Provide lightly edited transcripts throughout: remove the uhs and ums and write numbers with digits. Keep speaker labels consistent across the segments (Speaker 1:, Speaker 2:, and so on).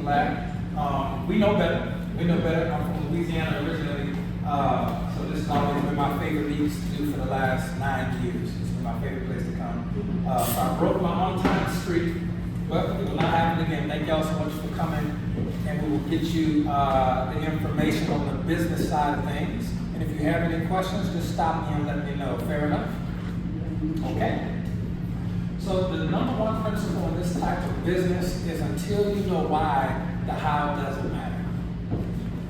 Speaker 1: people at. We know better. We know better. I'm from Louisiana originally, so this has always been my favorite meetings to do for the last 9 years. It's been my favorite place to come. So I broke my on-time streak, but it will not happen again. Thank y'all so much for coming, and we will get you the information on the business side of things. And if you have any questions, just stop me and let me know. Fair enough? Okay. So the number one principle in this type of business is until you know why, the how doesn't matter.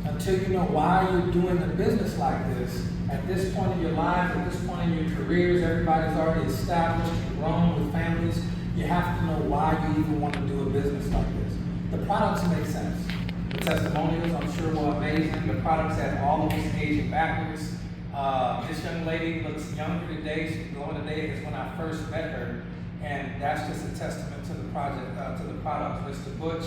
Speaker 1: Until you know why you're doing a business like this, at this point in your lives, at this point in your careers, everybody's already established and grown with families, you have to know why you even want to do a business like this. The products make sense. The testimonials, I'm sure, were amazing. The products had all of us aging backwards. This young lady looks younger today. She's glowing today as when I first met her. And that's just a testament to the project, to the product. Mr. Butch,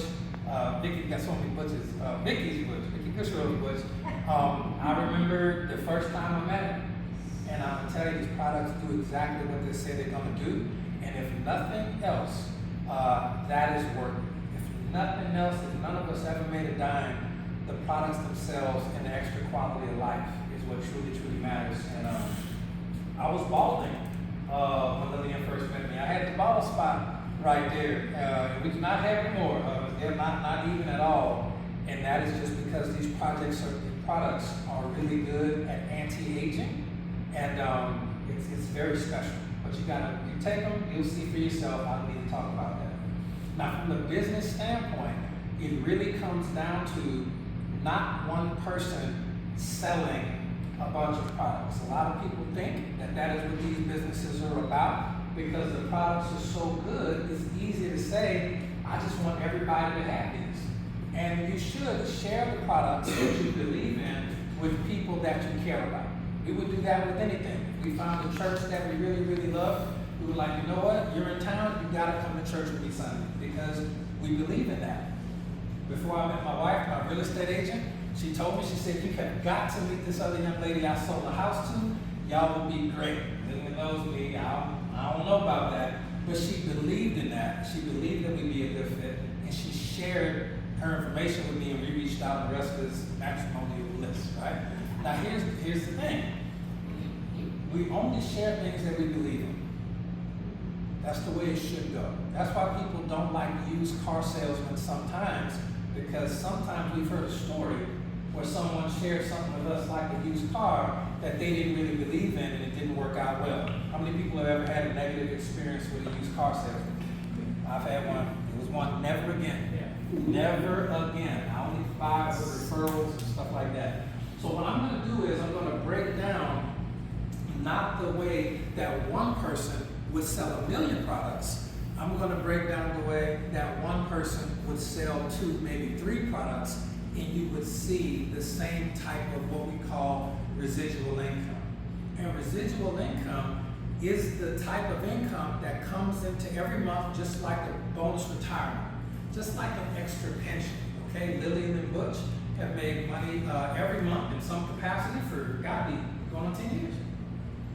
Speaker 1: Vicky, got so many Butches. Vicky's Butch, Vicky Cushro's Butch. I remember the first time I met him, and I'm gonna tell you, these products do exactly what they say they're gonna do. And if nothing else, that is working. If nothing else, if none of us ever made a dime, the products themselves and the extra quality of life is what truly, truly matters. And I was balding when Lillian first met me. I had the bald spot right there. We do not have anymore. They're not even at all. And that is just because these products are really good at anti-aging, and it's very special. But you take them, you'll see for yourself. I don't need to talk about that. Now, from the business standpoint, it really comes down to not one person selling a bunch of products. A lot of people think that is what these businesses are about, because the products are so good, it's easy to say, I just want everybody to have these. And you should share the products that you believe in with people that you care about. We would do that with anything. If we found a church that we really, really love, we were like, you know what, you're in town, you gotta come to church with me Sunday, because we believe in that. Before I met my wife, my real estate agent, she told me, she said, you have got to meet this other young lady I sold a house to. Y'all will be great. Lillian knows me, I don't know about that. But she believed in that. She believed that we'd be a good fit. And she shared her information with me, and we reached out, and the rest is matrimonial bliss, right? Now here's the thing. We only share things that we believe in. That's the way it should go. That's why people don't like used car salesmen sometimes, because sometimes we've heard a story where someone shared something with us like a used car that they didn't really believe in, and it didn't work out well. How many people have ever had a negative experience with a used car salesman? I've had one. It was one, never again. Never again. I only buy with referrals and stuff like that. So what I'm gonna do is I'm gonna break down not the way that one person would sell 1 million products. I'm gonna break down the way that one person would sell 2, maybe 3 products, and you would see the same type of what we call residual income. And residual income is the type of income that comes into every month, just like a bonus retirement, just like an extra pension. Okay, Lillian and Butch have made money every month in some capacity for, gotta be going on 10 years.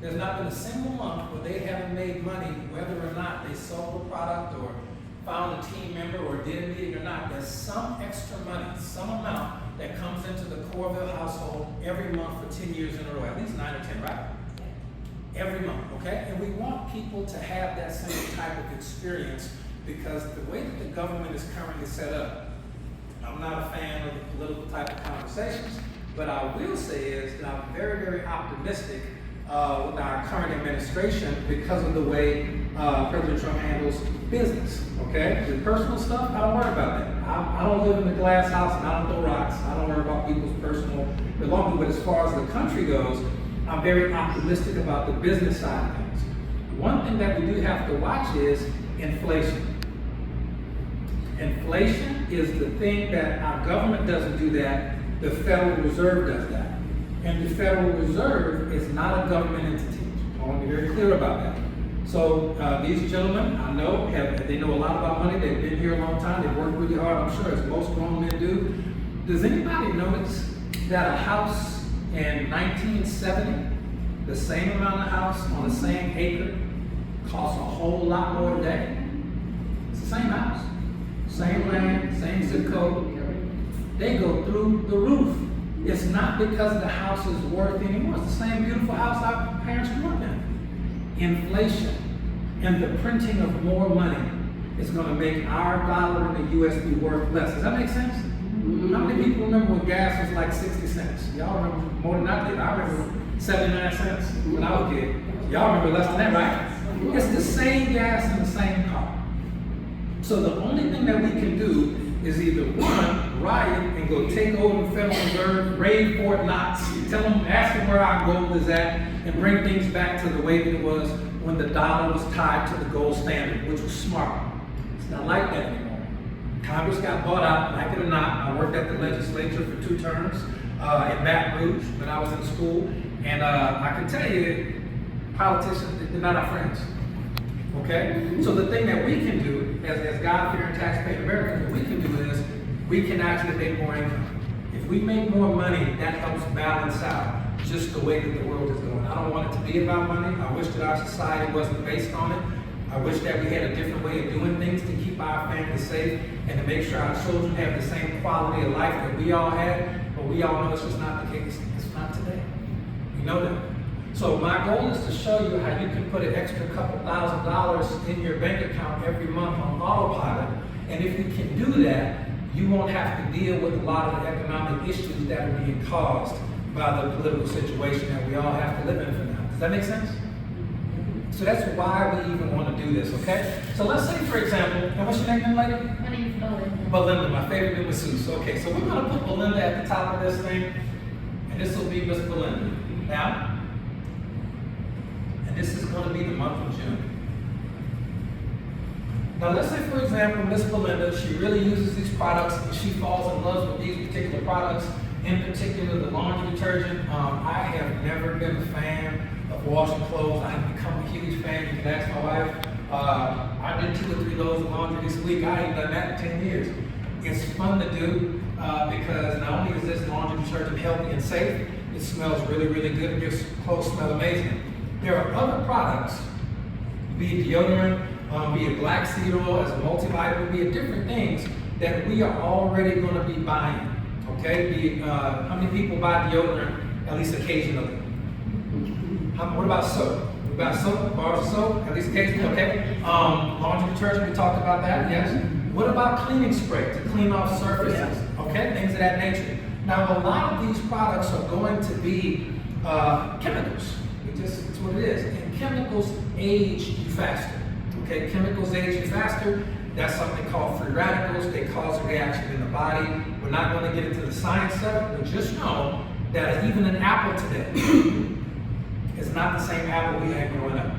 Speaker 1: There's not been a single month where they haven't made money, whether or not they sold a product or found a team member or did a meeting or not. There's some extra money, some amount that comes into the Corville household every month for 10 years in a row, at least 9 or 10, right? Every month, okay? And we want people to have that same type of experience, because the way that the government is currently set up, I'm not a fan of the political type of conversations, but I will say is that I'm very, very optimistic with our current administration because of the way President Trump handles business, okay? The personal stuff, I don't worry about that. I don't live in a glass house, and I don't throw rocks. I don't worry about people's personal belongings. But as far as the country goes, I'm very optimistic about the business side of things. One thing that we do have to watch is inflation. Inflation is the thing that our government doesn't do that, the Federal Reserve does that. And the Federal Reserve is not a government entity. I want to be very clear about that. So these gentlemen, I know, they know a lot about money. They've been here a long time. They've worked really hard, I'm sure, as most grown men do. Does anybody notice that a house in 1970, the same amount of house on the same acre, costs a whole lot more today? It's the same house, same land, same zip code. go through the roof. It's not because the house is worth anymore. It's the same beautiful house our parents grew up in. Inflation and the printing of more money is going to make our dollar in the U.S. be worth less. Does that make sense? How many people remember when gas was like 60 cents? Y'all remember more than I did. I remember 79 cents when I was a kid. Y'all remember less than that, right? It's the same gas in the same car. So the only thing that we can do is either one, riot and go take over the Federal Reserve, raid Fort Knox, tell them, ask them where our gold is at, and bring things back to the way that it was when the dollar was tied to the gold standard, which was smart. It's not like that anymore. Congress got bought out, like it or not. I worked at the legislature for 2 terms in Baton Rouge when I was in school, and I can tell you, politicians, they're not our friends. Okay? So the thing that we can do, as God-fearing taxpaying Americans, what we can do is we can actually make more income. If we make more money, that helps balance out just the way that the world is going. I don't want it to be about money. I wish that our society wasn't based on it. I wish that we had a different way of doing things to keep our families safe and to make sure our children have the same quality of life that we all had. But we all know it's just not the case. It's not today. We know that. So my goal is to show you how you can put an extra couple $1,000s in your bank account every month on autopilot. And if you can do that, you won't have to deal with a lot of the economic issues that are being caused by the political situation that we all have to live in for now. Does that make sense? So that's why we even want to do this, okay? So let's say, for example, and what's your name, young lady?
Speaker 2: My name's Belinda.
Speaker 1: Belinda, my favorite name was Seuss. Okay, so we're going to put Belinda at the top of this thing, and this will be Miss Belinda. Now, and this is going to be the month of June. Now let's say, for example, Miss Belinda, she really uses these products and she falls in love with these particular products, in particular the laundry detergent. I have never been a fan of washing clothes. I have become a huge fan. You can ask my wife. I did 2 or 3 loads of laundry this week. I ain't done that in 10 years. It's fun to do because not only is this laundry detergent healthy and safe, it smells really, really good and your clothes smell amazing. There are other products, be it deodorant, be it black seed oil as a multivitamin, be it different things that we are already going to be buying. Okay, be it, how many people buy deodorant at least occasionally? What about soap? What about soap? Bars of soap at least occasionally? Okay. Laundry detergent, we talked about that. Yes. What about cleaning spray to clean off surfaces? Okay, things of that nature. Now, a lot of these products are going to be chemicals. It's what it is. And chemicals age you faster. Okay, chemicals age you faster. That's something called free radicals. They cause a reaction in the body. We're not going to get into the science of it, but just know that even an apple today is not the same apple we had growing up.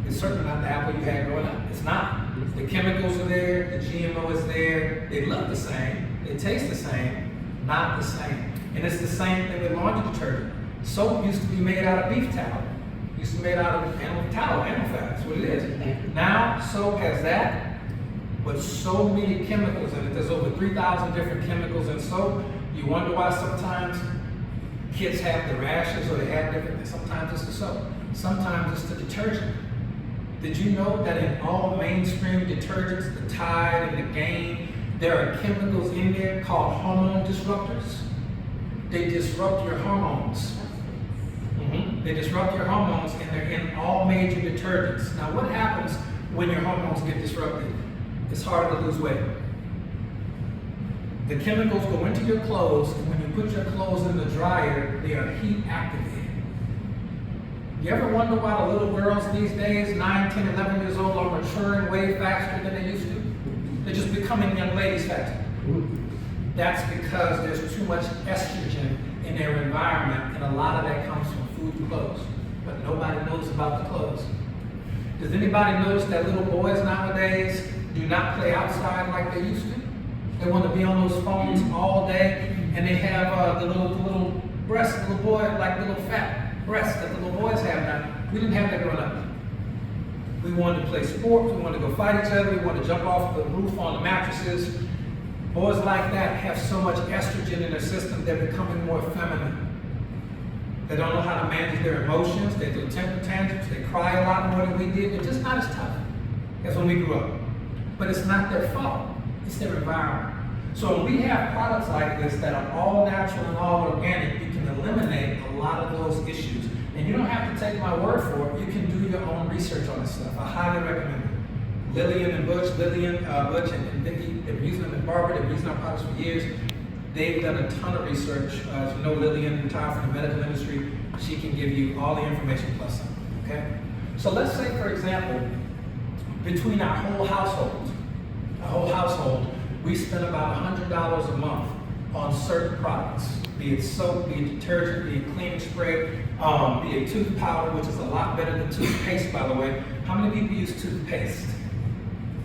Speaker 1: It's certainly not the apple you had growing up. It's not. The chemicals are there. The GMO is there. They look the same. They taste the same. Not the same. And it's the same thing with laundry detergent. Soap used to be made out of beef tallow. Used to be made out of animal tallow, animal fat. That's what it is. Now, soap has that, but so many chemicals in it. There's over 3,000 different chemicals in soap. You wonder why sometimes kids have the rashes or they have different things. Sometimes it's the soap. Sometimes it's the detergent. Did you know that in all mainstream detergents, the Tide and the Gain, there are chemicals in there called hormone disruptors? They disrupt your hormones. They disrupt your hormones, and they're in all major detergents. Now, what happens when your hormones get disrupted? It's harder to lose weight. The chemicals go into your clothes, and when you put your clothes in the dryer, they are heat activated. You ever wonder why the little girls these days, 9, 10, 11 years old, are maturing way faster than they used to? They're just becoming young ladies faster. That's because there's too much estrogen in their environment, and a lot of that comes from food and clothes. But nobody knows about the clothes. Does anybody notice that little boys nowadays do not play outside like they used to? They want to be on those phones all day, and they have the little breasts, the little boy, like the little fat breasts that the little boys have now. We didn't have that growing up. We wanted to play sports, we wanted to go fight each other, we wanted to jump off the roof on the mattresses. Boys like that have so much estrogen in their system, they're becoming more feminine. They don't know how to manage their emotions, they do temper tantrums, they cry a lot more than we did. They're just not as tough as when we grew up. But it's not their fault, it's their environment. So when we have products like this that are all natural and all organic, you can eliminate a lot of those issues. And you don't have to take my word for it. You can do your own research on this stuff. I highly recommend it. Lillian and Butch, Butch and Vicki, they've been using them, and Barbara, they've been using our products for years. They've done a ton of research. As you know, Lillian retired from the medical industry. She can give you all the information plus some, okay? So let's say, for example, between our whole household, we spend about $100 a month on certain products, be it soap, be it detergent, be it cleaning spray, be it tooth powder, which is a lot better than toothpaste, by the way. How many people use toothpaste?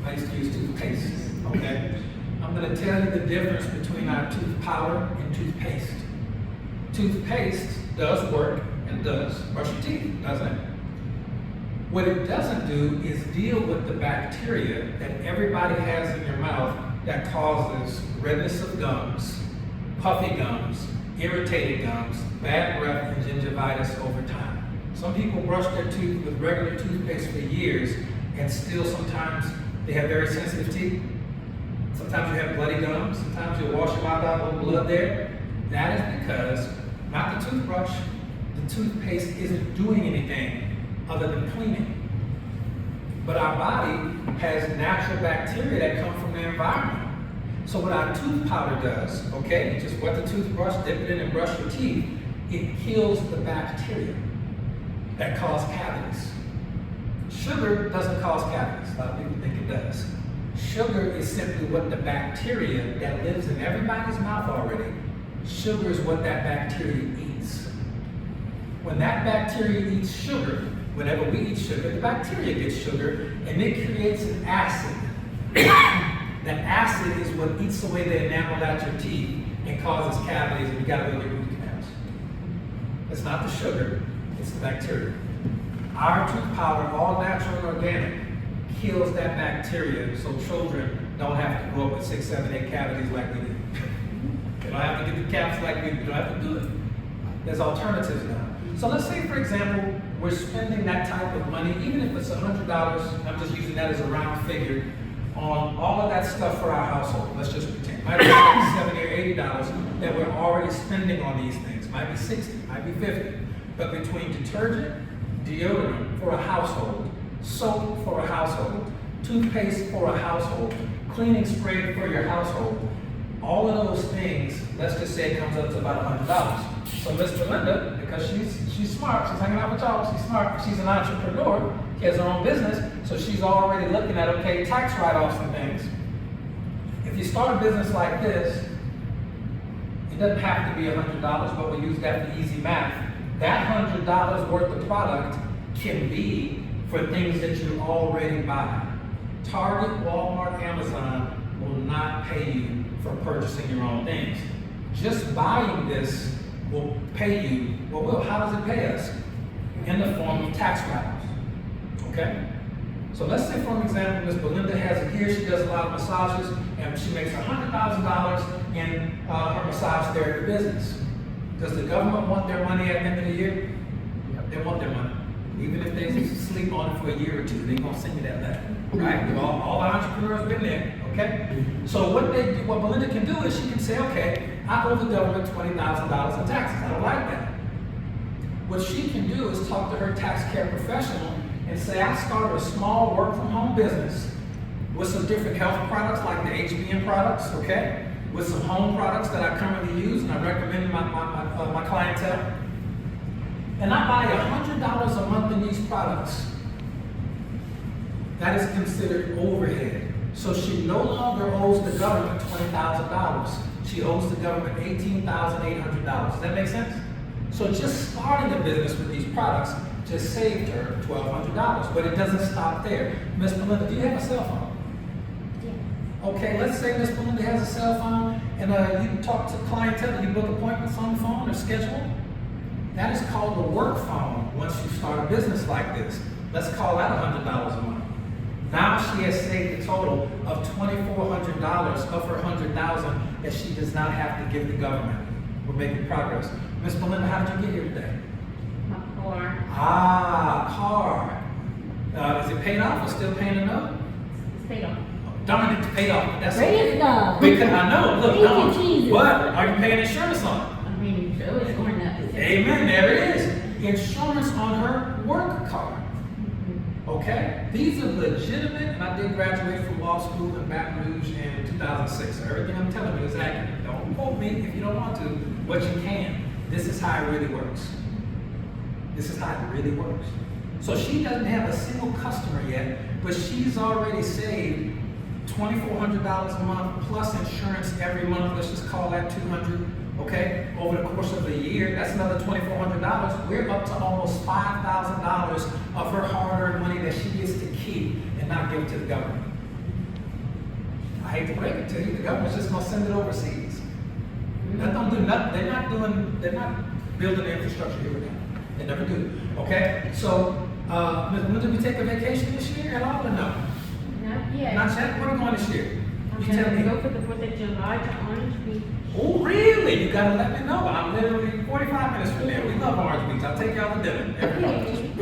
Speaker 1: I used to use toothpaste, okay? I'm gonna tell you the difference between our tooth powder and toothpaste. Toothpaste does work and does brush your teeth, doesn't it? What it doesn't do is deal with the bacteria that everybody has in your mouth that causes redness of gums, puffy gums, irritated gums, bad breath, and gingivitis over time. Some people brush their teeth with regular toothpaste for years, and still sometimes they have very sensitive teeth. Sometimes you have bloody gums, sometimes you'll wash your mouth out with blood there. That is because, not the toothbrush, the toothpaste isn't doing anything other than cleaning. But our body has natural bacteria that come from the environment. So what our tooth powder does, okay, you just wet the toothbrush, dip it in and brush your teeth, it kills the bacteria that cause cavities. Sugar doesn't cause cavities. A lot of people think it does. Sugar is simply what the bacteria that lives in everybody's mouth already, sugar is what that bacteria eats. When that bacteria eats sugar, whenever we eat sugar, the bacteria gets sugar, and it creates an acid. That acid is what eats away the enamel out your teeth and causes cavities, and you gotta go get root canals. It's not the sugar, it's the bacteria. Our tooth powder, all natural and organic, kills that bacteria so children don't have to grow up with 6, 7, 8 cavities like we do. They don't have to get the caps like we do. They don't have to do it. There's alternatives now. So let's say, for example, we're spending that type of money, even if it's $100, I'm just using that as a round figure, on all of that stuff for our household. Let's just pretend. Might be $70 or $80 that we're already spending on these things. Might be 60, might be 50. But between detergent, deodorant for a household, soap for a household, toothpaste for a household, cleaning spray for your household, all of those things, let's just say it comes up to about $100. So Miss Belinda, because she's smart, she's hanging out with y'all, she's smart, she's an entrepreneur, she has her own business, so she's already looking at, okay, tax write-offs and things. If you start a business like this, it doesn't have to be $100, but we use that for easy math. That $100 worth of product can be for things that you already buy. Target, Walmart, Amazon will not pay you for purchasing your own things. Just buying this will pay you, well, how does it pay us? In the form of tax write-offs, okay? So let's say, for example, Ms. Belinda has it here, she does a lot of massages, and she makes $100,000 in her massage therapy business. Does the government want their money at the end of the year? Yep. They want their money. Even if they sleep on it for a year or two, they're gonna send you that letter, right? All the entrepreneurs been there, okay? So what Belinda can do is she can say, okay, I owe the government $20,000 in taxes. I don't like that. What she can do is talk to her tax care professional and say, I started a small work from home business with some different health products like the HBN products, okay? With some home products that I currently use and I recommend my clientele. And I buy $100 a month in these products. That is considered overhead. So she no longer owes the government $20,000. She owes the government $18,800. Does that make sense? So just starting a business with these products just saved her $1,200. But it doesn't stop there. Miss Belinda, do you have a cell phone? Yeah. Okay, let's say Miss Belinda has a cell phone and you talk to clientele, you book appointments on the phone or schedule. That is called the work phone once you start a business like this. Let's call that $100 a month. Now she has saved a total of $2,400 of her $100,000 that she does not have to give the government. We're making progress. Miss Belinda, how did you get here today?
Speaker 2: My car.
Speaker 1: Ah, car. Is it paid off or still paying a note?
Speaker 2: It's paid off.
Speaker 1: Darn it, paid off. That's
Speaker 3: Praise
Speaker 1: okay.
Speaker 3: God.
Speaker 1: Because I know, look,
Speaker 3: Thank
Speaker 1: no.
Speaker 3: you, Jesus.
Speaker 1: But are you paying insurance on it?
Speaker 2: I mean, so it's going up.
Speaker 1: Amen, there it is. Insurance on her work car. Okay? These are legitimate, and I did graduate from law school in Baton Rouge in 2006. So everything I'm telling you is accurate. Don't quote me if you don't want to, but you can. This is how it really works. This is how it really works. So she doesn't have a single customer yet, but she's already saved $2,400 a month plus insurance every month. Let's just call that $200. Okay, over the course of a year, that's another $2,400. We're up to almost $5,000 of her hard-earned money that she gets to keep and not give to the government. I hate to break it to you, the government's just gonna send it overseas. That don't do nothing. They're not building the infrastructure here with them. They never do. Okay, so when did we take a vacation this year at all or no?
Speaker 2: Not yet.
Speaker 1: Not yet. Where are we going this year?
Speaker 2: I'm
Speaker 1: You tell
Speaker 2: gonna
Speaker 1: me.
Speaker 2: go for the 4th of July to Orange Beach.
Speaker 1: Oh, really? You gotta let me know. I'm literally 45 minutes from there. We love Orange Beach. I'll take y'all to dinner.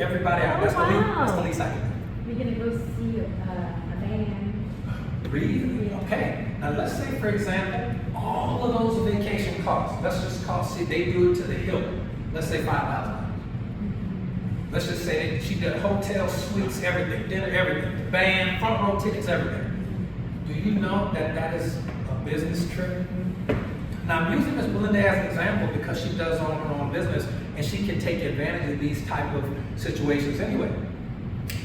Speaker 1: Everybody out. That's the least I can do.
Speaker 2: We're gonna go see a band.
Speaker 1: Really? Okay. Now let's say, for example, all of those vacation costs. Let's just see, they do it to the hilt. Let's say $5,000. Let's just say she did hotel, suites, everything, dinner, everything, the band, front row tickets, everything. Do you know that that is a business trip? Now I'm using Ms. Belinda as an example because she does own her own business and she can take advantage of these type of situations anyway.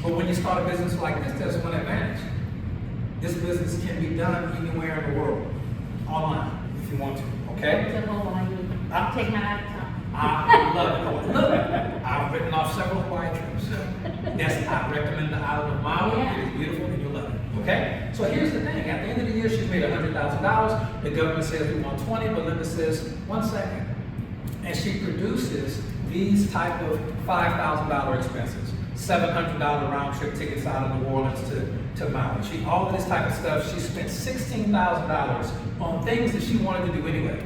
Speaker 1: But when you start a business like this, there's one advantage. This business can be done anywhere in the world, online, if you want to, okay?
Speaker 2: To Hawaii. I'll take my laptop.
Speaker 1: I love it. Look, I've written off several Hawaii trips. Yes, I recommend the island of Maui.
Speaker 2: Yeah.
Speaker 1: It is beautiful and you'll love it. Okay? So here's the thing. At the end of the year, she's made $100,000. The government says we want 20, but Linda says 1 second. And she produces these type of $5,000 expenses. $700 round trip tickets out of New Orleans to Maui. All of this type of stuff. She spent $16,000 on things that she wanted to do anyway.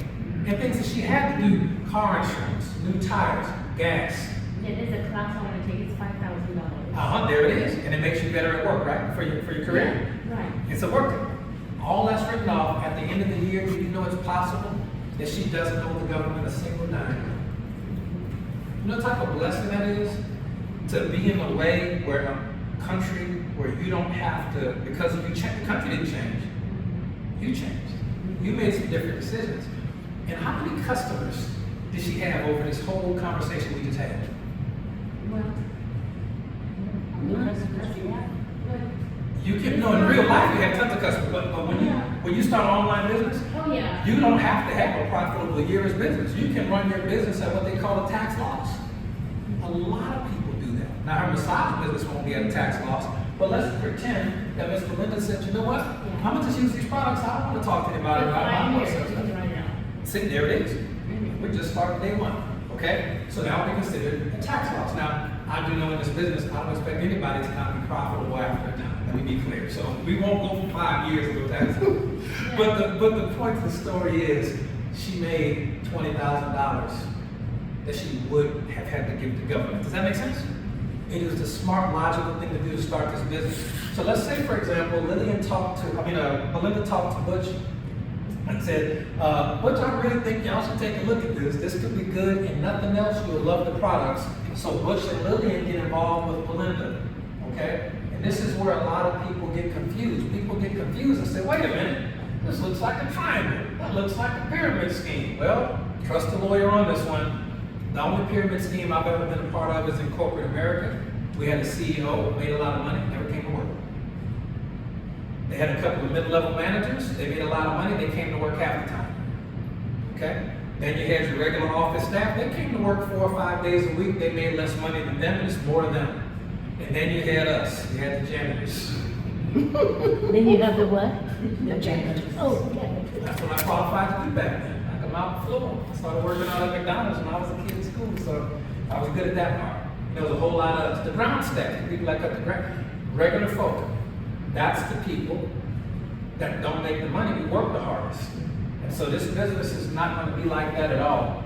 Speaker 1: And things that she had to do, car insurance, new tires, gas.
Speaker 2: Yeah, there's a class I want to take, it's $5,000.
Speaker 1: There it is. And it makes you better at work, right? For your career.
Speaker 2: Yeah, right.
Speaker 1: It's a work. All that's written off at the end of the year. Do you know it's possible that she doesn't owe the government a single dime? You know what type of blessing that is? To be in a way where a country where you don't have to, because if you change, the country didn't change. You changed. You made some different decisions. And how many customers did she have over this whole conversation we just had?
Speaker 2: Well,
Speaker 1: You can know in real life you have tons of customers, but when you start an online business,
Speaker 2: oh yeah.
Speaker 1: you don't have to have a profitable year's business. You can run your business at what they call a tax loss. A lot of people do that. Now her massage business won't be at a tax loss, but let's pretend that Ms. Belinda said, you know what? I'm gonna just use these products. I don't want to talk to anybody about it. See, there it is. We just started day one. Okay? So now we consider a tax loss. Now, I do know in this business, I don't expect anybody to not be profitable after a time. Let me be clear. So we won't go for 5 years to go tax. But the point of the story is she made $20,000 that she would have had to give to government. Does that make sense? It is the smart, logical thing to do to start this business. So let's say, for example, Belinda talked to Butch and said, Butch, I really think y'all should take a look at this. This could be good and nothing else. You'll love the products. So Butch and Lillian get involved with Belinda. Okay? And this is where a lot of people get confused. People get confused and say, wait a minute, this looks like a triangle. That looks like a pyramid scheme. Well, trust the lawyer on this one. The only pyramid scheme I've ever been a part of is in corporate America. We had a CEO, made a lot of money, never came to work. They had a couple of mid-level managers, they made a lot of money, they came to work half the time. Okay? Then you had your regular office staff, they came to work 4 or 5 days a week, they made less money than them, and it's more to them. And then you had us, you had the janitors.
Speaker 3: Then you have the what? The janitors. Oh, okay.
Speaker 1: That's what I qualified to do back then. I come out the floor. I started working out at McDonald's when I was a kid in school, so I was good at that part. There was a whole lot of us. The ground staff, people like cut the ground, regular folk. That's the people that don't make the money, we work the hardest. And so this business is not going to be like that at all.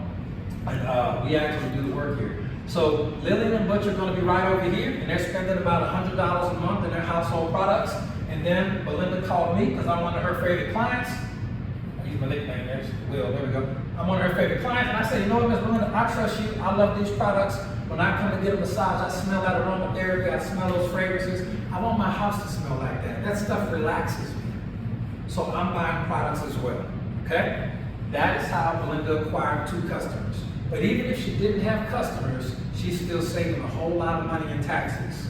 Speaker 1: And we actually do the work here. So Lillian and Butch are going to be right over here, and they're spending about $100 a month in their household products. And then Belinda called me because I'm one of her favorite clients. I use my nickname there, Will, there we go. I'm one of her favorite clients, and I said, you know what, Ms. Belinda, I trust you. I love these products. When I come to get a massage, I smell that aromatherapy, I smell those fragrances. I want my house to smell like that. That stuff relaxes me. So I'm buying products as well, okay? That is how Belinda acquired 2 customers. But even if she didn't have customers, she's still saving a whole lot of money in taxes,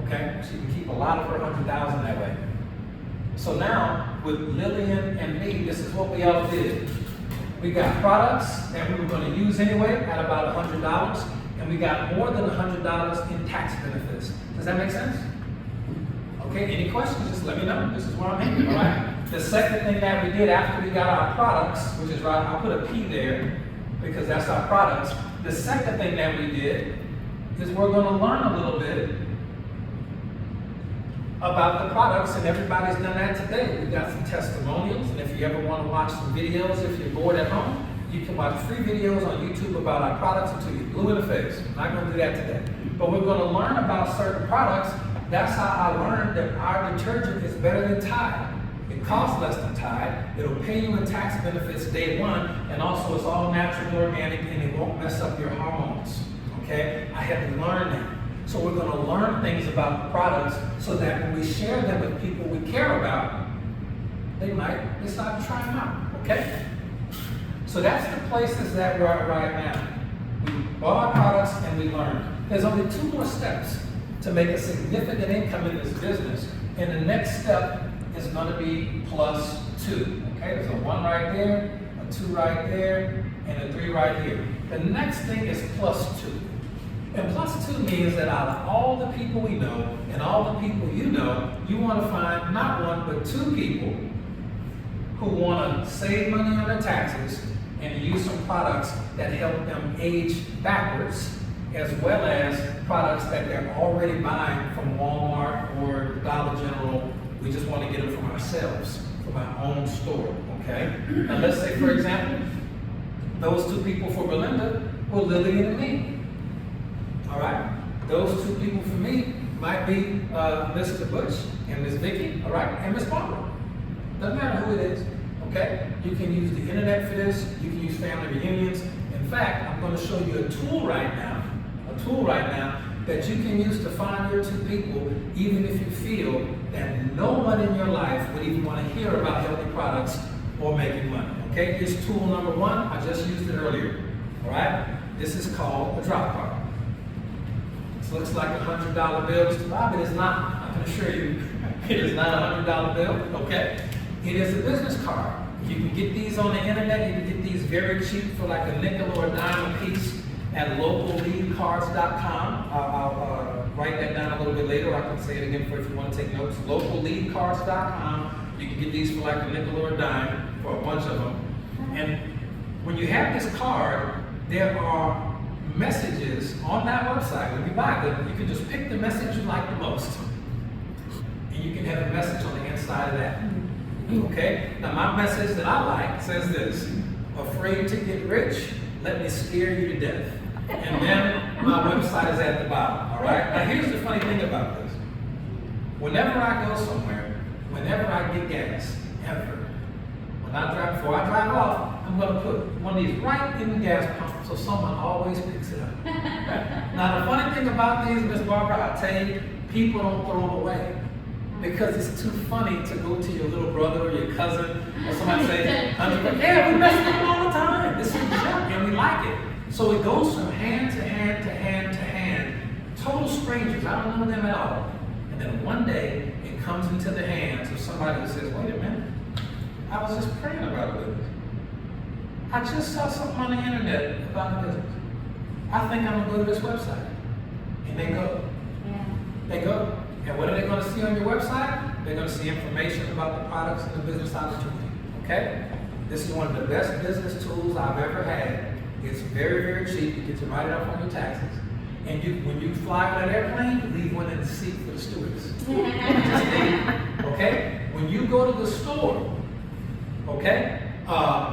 Speaker 1: okay? She can keep a lot of her $100,000 that way. So now, with Lillian and me, this is what we all did. We got products that we were going to use anyway at about $100, and we got more than $100 in tax benefits. Does that make sense? Okay, any questions, just let me know. This is where I'm heading, all right? The second thing that we did after we got our products, which is right, I'll put a P there because that's our products. The second thing that we did is we're going to learn a little bit about the products, and everybody's done that today. We got some testimonials, and if you ever want to watch some videos, if you're bored at home, you can watch free videos on YouTube about our products until you're blue in the face. I'm not going to do that today. But we're going to learn about certain products. That's how I learned that our detergent is better than Tide. It costs less than Tide. It'll pay you in tax benefits day one, and also it's all natural and organic, and it won't mess up your hormones. Okay? I had to learn that. So we're going to learn things about the products so that when we share them with people we care about, they might decide to try them out. Okay? So that's the places that we're at right now. We bought our products and we learned. There's only 2 more steps to make a significant income in this business, and the next step is going to be +2. Okay, there's a 1 right there, a 2 right there, and a 3 right here. The next thing is +2. And +2 means that out of all the people we know and all the people you know, you want to find not 1 but 2 people who want to save money on their taxes and use some products that help them age backwards, as well as products that they're already buying from Walmart or Dollar General. We just want to get them from ourselves, from our own store, okay? Now let's say, for example, those 2 people for Belinda were Lillian and me, all right? Those 2 people for me might be Mr. Butch and Miss Vicky, all right? And Miss Barbara. Doesn't matter who it is, okay? You can use the internet for this. You can use family reunions. In fact, I'm going to show you a tool right now that you can use to find your 2 people, even if you feel that no one in your life would even want to hear about healthy products or making money, okay? Here's tool number 1. I just used it earlier, all right? This is called a drop card. This looks like a $100 bill, Mr. Bob. It is not, I can assure you, it is not a $100 bill, okay? It is a business card. You can get these on the internet. You can get these very cheap for like a nickel or a dime a piece at localleadcards.com. I'll write that down a little bit later. I can say it again for if you want to take notes. Localleadcards.com. You can get these for like a nickel or a dime for a bunch of them. And when you have this card, there are messages on that website. When you buy them, you can just pick the message you like the most. And you can have a message on the inside of that. Okay? Now my message that I like says this: afraid to get rich, let me scare you to death. And then my website is at the bottom, all right? Now here's the funny thing about this. Whenever I go somewhere, whenever I get gas, ever, before I drive off, I'm gonna put one of these right in the gas pump so someone always picks it up. Now the funny thing about these, Miss Barbara, I tell you, people don't throw them away. Because it's too funny to go to your little brother or your cousin or somebody say, yeah, we mess with them all the time. This is junk and we like it. So it goes from hand to hand to hand to hand. Total strangers, I don't know them at all. And then one day it comes into the hands of somebody who says, wait a minute, I was just praying about a business. I just saw something on the internet about the business. I think I'm gonna go to this website. And they go.
Speaker 2: Yeah.
Speaker 1: They go. And what are they going to see on your website? They're going to see information about the products and the business opportunity. Okay? This is one of the best business tools I've ever had. It's very, very cheap. You get to write it up on your taxes. And when you fly on an airplane, leave one in the seat for the stewardess. Just leave. Okay? When you go to the store, okay?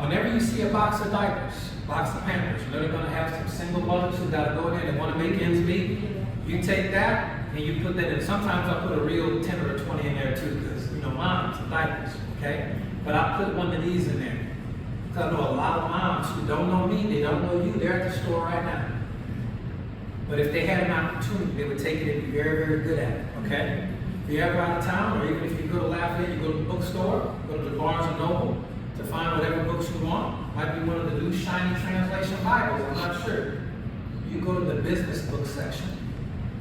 Speaker 1: Whenever you see a box of diapers, box of Pampers, you know they're going to have some single mothers who got to go in there and want to make ends meet. You take that, and you put that in. Sometimes I put a real 10 or a 20 in there too, because, you know, moms and diapers, okay? But I put one of these in there. Because I know a lot of moms who don't know me, they don't know you, they're at the store right now. But if they had an opportunity, they would take it and be very, very good at it, okay? If you're ever out of town, or even if you go to Lafayette, you go to the bookstore, go to the Barnes and Noble to find whatever books you want. Might be one of the new shiny translation Bibles, I'm not sure. You go to the business book section,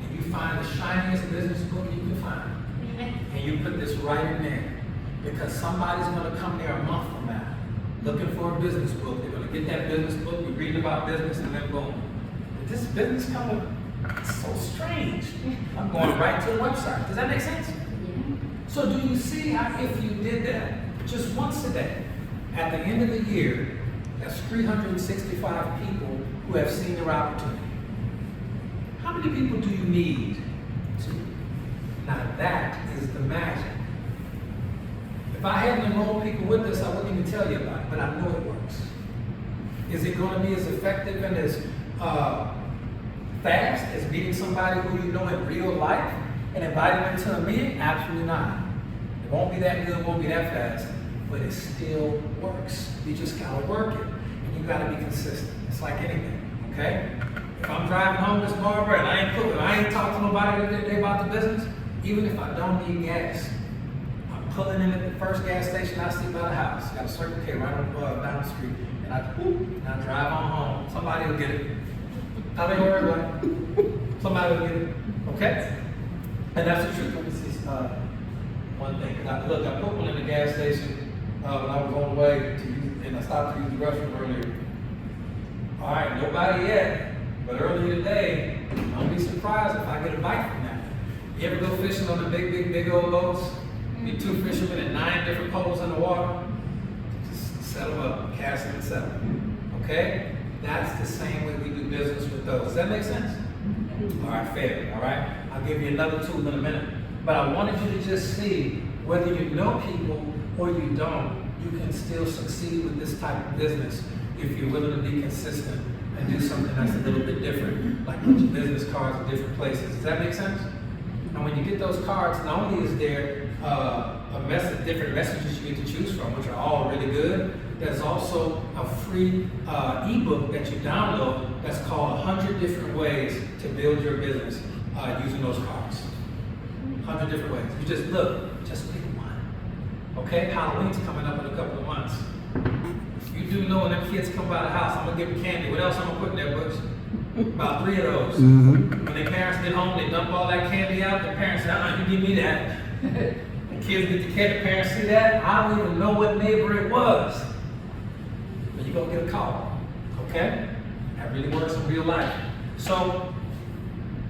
Speaker 1: and you find the shiniest business book you can find. And you put this right in there. Because somebody's gonna come there a month from now, looking for a business book. They're gonna get that business book, you read about business, and then boom. This business coming, it's so strange. I'm going right to the website. Does that make sense?
Speaker 2: Yeah.
Speaker 1: So do you see how if you did that just once a day, at the end of the year, that's 365 people who have seen their opportunity. How many people do you need to? Now that is the magic. If I hadn't enrolled people with this, I wouldn't even tell you about it, but I know it works. Is it going to be as effective and as fast as meeting somebody who you know in real life and inviting them to a meeting? Absolutely not. It won't be that good, it won't be that fast, but it still works. You just gotta work it, and you gotta be consistent. It's like anything, okay? If I'm driving home this Barbara and I ain't talking to nobody today about the business, even if I don't need gas, I'm pulling in at the first gas station I see by the house. Got a Circle K right on down the street, and I drive on home. Somebody will get it. I ain't worried about it. Somebody will get it, okay? And that's the truth. Let me see one thing. I put one in the gas station when I was on the way to use, and I stopped to use the restroom earlier. All right, nobody yet, but earlier today, don't be surprised if I get a bite from that. You ever go fishing on the big old boats? Be two fishermen and 9 different poles in the water? Just set them up, cast them and set them. Okay? That's the same way we do business with those. Does that make sense? All right, fair. All right? I'll give you another tool in a minute. But I wanted you to just see whether you know people or you don't, you can still succeed with this type of business if you're willing to be consistent and do something that's a little bit different, like put your business cards in different places. Does that make sense? And when you get those cards, not only is there different messages you get to choose from, which are all really good, there's also a free ebook that you download that's called 100 Different Ways to Build Your Business using those cards. 100 different ways. You just look, just pick one. Okay? Halloween's coming up in a couple of months. You do know when them kids come by the house, I'm gonna give them candy. What else I'm gonna put in their books? About 3 of those. When their parents get home, they dump all that candy out. The parents say, you give me that. The kids get the candy, the parents see that. I don't even know what neighbor it was. But you're gonna get a call. Okay? That really works in real life. So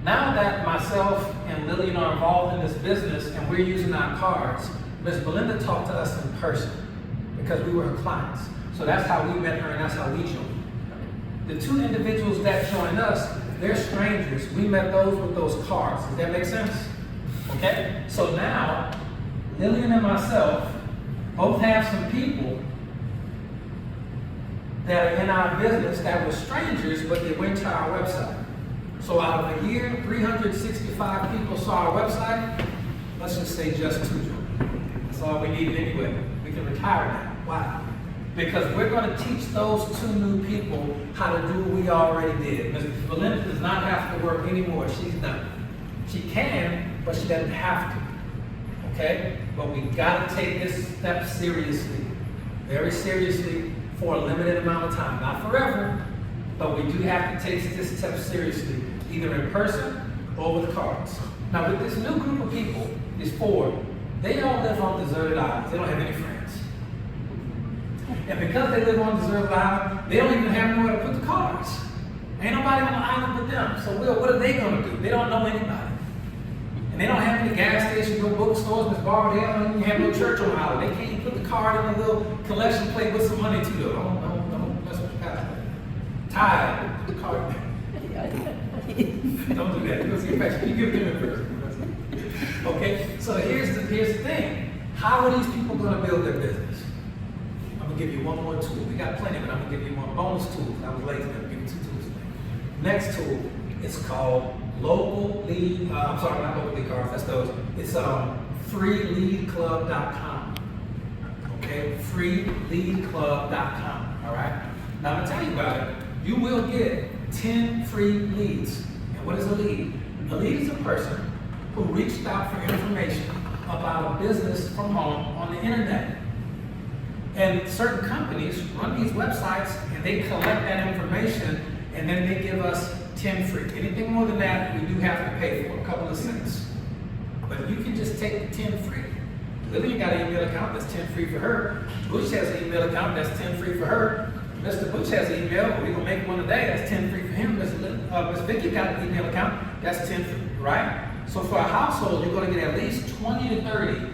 Speaker 1: now that myself and Lillian are involved in this business and we're using our cards, Ms. Belinda talked to us in person because we were her clients. So that's how we met her and that's how we joined. The 2 individuals that joined us, they're strangers. We met those with those cards. Does that make sense? Okay? So now, Lillian and myself both have some people that are in our business that were strangers, but they went to our website. So out of a year, 365 people saw our website. Let's just say just 2 joined. That's all we needed anyway. We can retire now. Why? Because we're going to teach those 2 new people how to do what we already did. Ms. Belinda does not have to work anymore. She's done. She can, but she doesn't have to. Okay? But we got to take this step seriously, very seriously, for a limited amount of time. Not forever, but we do have to take this step seriously, either in person or with cards. Now, with this new group of people, these 4, they all live on deserted islands. They don't have any friends. And because they live on deserted island, they don't even have nowhere to put the cards. Ain't nobody on the island but them. So what are they going to do? They don't know anybody. And they don't have any gas stations, no bookstores, Miss Barbara, they don't even have no church on the island. They can't even put the card in a little collection plate with some money to it. Don't mess with the pastor. Tired, put the card in. Don't do that. You'll see a picture. You give them in first. Okay, so here's the thing. How are these people going to build their business? I'm going to give you one more tool. We got plenty, but I'm going to give you one bonus tool. I was lazy. I'm going to give you 2 tools. Next tool is called local lead, I'm sorry, not local lead cards, that's those. It's freeleadclub.com. Okay, freeleadclub.com. All right. Now I'm gonna tell you about it. You will get 10 free leads. And what is a lead? A lead is a person who reached out for information about a business from home on the internet. And certain companies run these websites and they collect that information and then they give us 10 free. Anything more than that, we do have to pay for a couple of cents. But you can just take the 10 free. Lily got an email account, that's 10 free for her. Bush has an email account, that's 10 free for her. Mr. Bush has an email, we're gonna make one today, that's 10 free for him. Miss Vicky got an email account, that's 10 free, right? So for a household, you're gonna get at least 20 to 30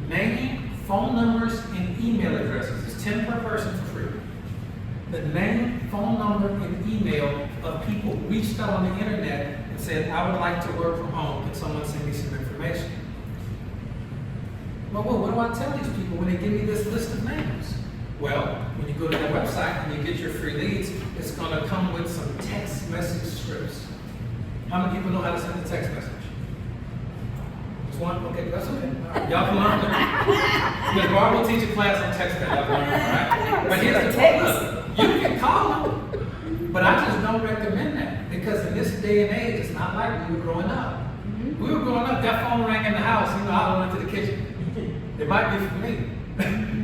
Speaker 1: name, phone numbers, and email addresses. It's 10 per person for free. The name, phone number, and email of people who reached out on the internet and said, I would like to work from home. Can someone send me some information? Well, what do I tell these people when they give me this list of names? Well, when you go to their website and you get your free leads, it's going to come with some text message scripts. How many people know how to send a text message? Just one? Okay, that's okay. All right. Y'all can learn that. Ms. Barb will teach a class on text that y'all learn, all right? But here's the thing, look, you can call them, but I just don't recommend that because in this day and age, it's not like we were growing up. We were growing up, that phone rang in the house, I went to the kitchen. It might be for me.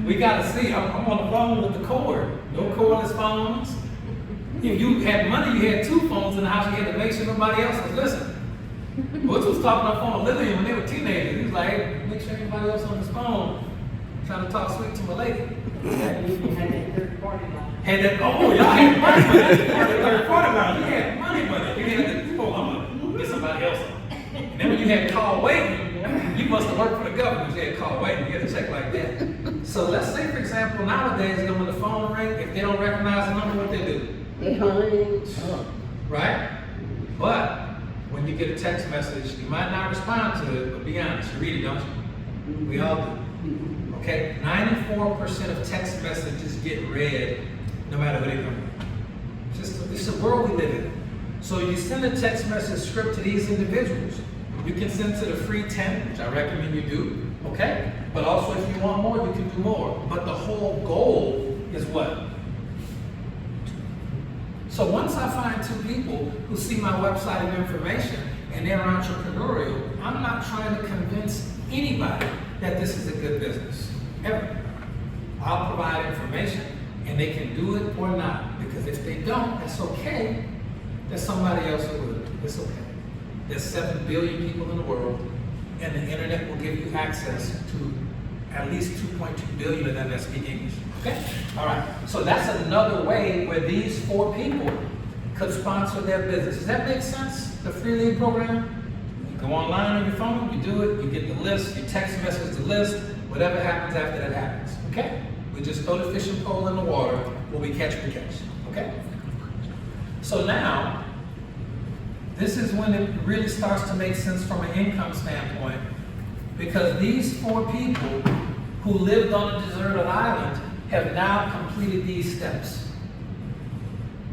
Speaker 1: We gotta see, I'm on the phone with the cord. No cordless phones. If you had money, you had 2 phones in the house, you had to make sure nobody else was listening. Butch was talking on the phone with Lillian when they were teenagers. He was like, hey, make sure everybody else on his phone. Trying to talk sweet to my lady.
Speaker 2: Had that third party line.
Speaker 1: Had that, oh, y'all had money money. Third party line. You had money money. You had that, oh, I'm gonna get somebody else on. And then when you had call waiting, you must have worked for the government. You had call waiting, you had a check like that. So let's say, for example, nowadays, when the phone rings, if they don't recognize the number, what they do?
Speaker 3: They hung.
Speaker 1: Right? But when you get a text message, you might not respond to it, but be honest, you read it, don't you? We all do. Okay? 94% of text messages get read no matter who they come from. It's the world we live in. So you send a text message script to these individuals. You can send to the free 10, which I recommend you do, okay? But also if you want more, you can do more. But the whole goal is what? So once I find 2 people who see my website and information and they're entrepreneurial, I'm not trying to convince anybody that this is a good business, ever. I'll provide information and they can do it or not. Because if they don't, that's okay. There's somebody else who will. It's okay. There's 7 billion people in the world, and the internet will give you access to at least 2.2 billion of them that speak English. Okay? All right. So that's another way where these 4 people could sponsor their business. Does that make sense? The free lead program? You go online on your phone, you do it, you get the list, you text message the list, whatever happens after that happens. Okay? We just throw the fishing pole in the water, we'll be catch the catch. Okay? So now, this is when it really starts to make sense from an income standpoint, because these 4 people who lived on a deserted island have now completed these steps.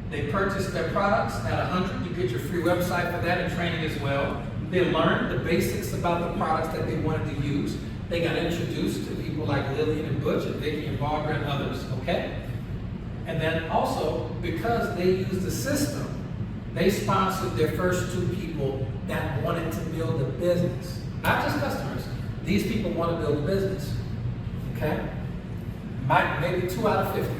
Speaker 1: They purchased their products at 100. You get your free website for that and training as well. They learned the basics about the products that they wanted to use. They got introduced to people like Lillian and Butch and Vicky and Barbara and others, okay? And then also, because they used the system, they sponsored their first 2 people that wanted to build a business. Not just customers. These people want to build a business. Okay? Maybe 2 out of 50.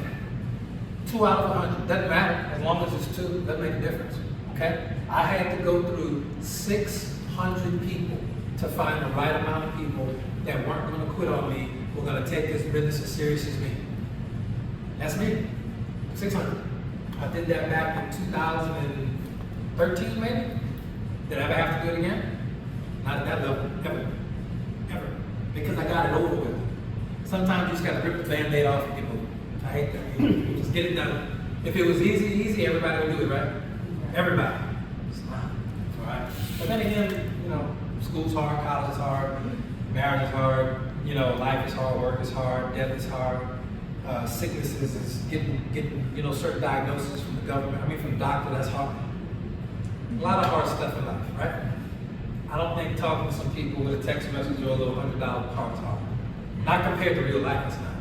Speaker 1: 2 out of 100. Doesn't matter. As long as it's 2, doesn't make a difference. Okay? I had to go through 600 people to find the right amount of people that weren't going to quit on me, were going to take this business as serious as me. That's me. 600. I did that back in 2013, maybe. Did I ever have to do it again? Not at that level, ever. Ever. Because I got it over with. Sometimes you just got to rip the Band-Aid off and get moving. I hate that. You just get it done. If it was easy, everybody would do it, right? Everybody. It's not. All right? But then again, school's hard, college is hard, marriage is hard, life is hard, work is hard, death is hard. Sicknesses is getting certain diagnoses from the government, from the doctor, that's hard. A lot of hard stuff in life, right? I don't think talking to some people with a text message or a little $100 card is hard. Not compared to real life, it's not.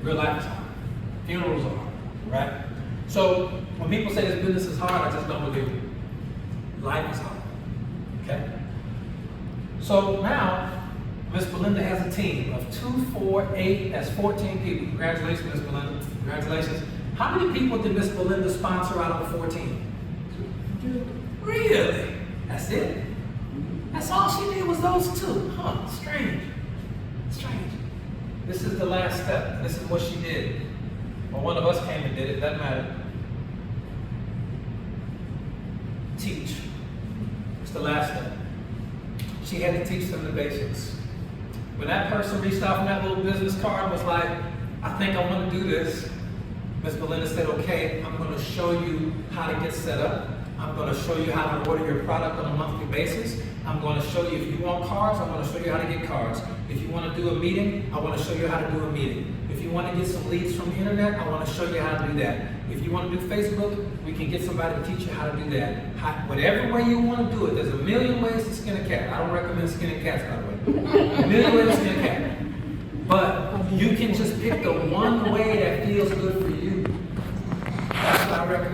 Speaker 1: Real life is hard. Funerals are hard, right? So when people say this business is hard, I just don't believe it. Life is hard, okay? So now, Miss Belinda has a team of 2, 4, 8, that's 14 people. Congratulations, Miss Belinda. Congratulations. How many people did Miss Belinda sponsor out of the 14? Really? That's it? That's all she did was those 2? Huh, strange. Strange. This is the last step. This is what she did. Well, one of us came and did it, doesn't matter. Teach. It's the last step. She had to teach them the basics. When that person reached out from that little business card and was like, I think I want to do this, Ms. Belinda said, okay, I'm going to show you how to get set up. I'm going to show you how to order your product on a monthly basis. I'm going to show you, if you want cards, I'm going to show you how to get cards. If you want to do a meeting, I want to show you how to do a meeting. If you want to get some leads from the internet, I want to show you how to do that. If you want to do Facebook, we can get somebody to teach you how to do that. Whatever way you want to do it, there's a million ways to skin a cat. I don't recommend skinning cats, by the way. A million ways to skin a cat. But you can just pick the one way that feels good for you. That's what I recommend.